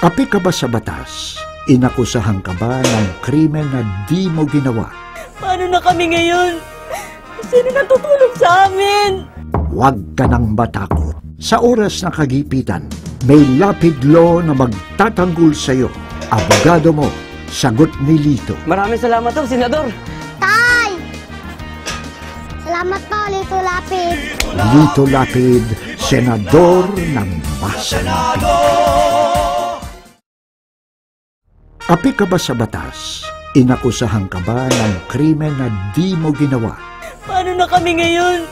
Api ka ba sa batas? Inakusahan ka ba ng krimen na di mo ginawa? Paano na kami ngayon? Sino na tutulong sa amin? Huwag ka nang matakot. Sa oras na kagipitan, may lapid law na magtatanggol sa iyo. Abogado mo, sagot ni Lito. Maraming salamat po, Senador. Tay! Salamat po, Lito Lapid. Lito Lapid, senador ng Masalan. Api ka ba sa batas? Inakusahan ka ba ng krimen na di mo ginawa? Paano na kami ngayon?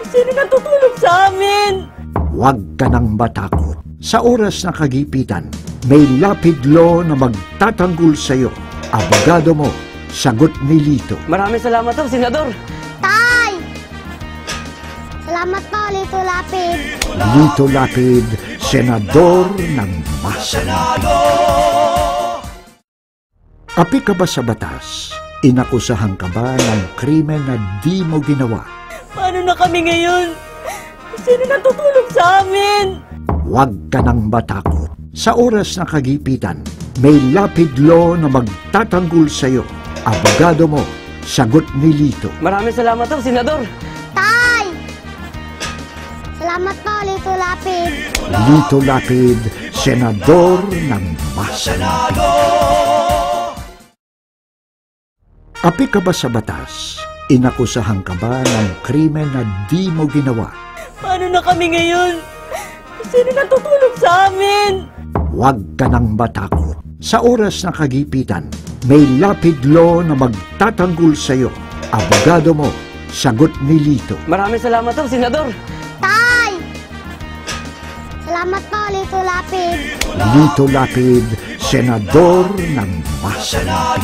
Sino na tutulong sa amin? Huwag ka nang matakot. Sa oras na kagipitan, may lapid law na magtatanggol sa iyo. Abogado mo, sagot ni Lito. Maraming salamat po, Senador. Tay! Salamat po, Lito Lapid. Lito Lapid, senador ng Masalan. Api ka ba sa batas? Inakusahan ka ba ng krimen na di mo ginawa? Paano na kami ngayon? Sino na tutulong sa amin? Huwag ka nang matakot. Sa oras na kagipitan, may lapid law na magtatanggol sa iyo. Abogado mo, sagot ni Lito. Maraming salamat po, Senador. Tay! Salamat po, Lito Lapid. Lito Lapid, senador ng Masalan. Api ka ba sa batas? Inakusahan ka ba ng krimen na di mo ginawa? Paano na kami ngayon? Sino na tutulong sa amin? Huwag ka nang matakot. Sa oras na kagipitan, may lapid law na magtatanggol sa iyo. Abogado mo, sagot ni Lito. Maraming salamat po, Senador. Tay! Salamat po, Lito Lapid. Lito Lapid, senador ng Masalan.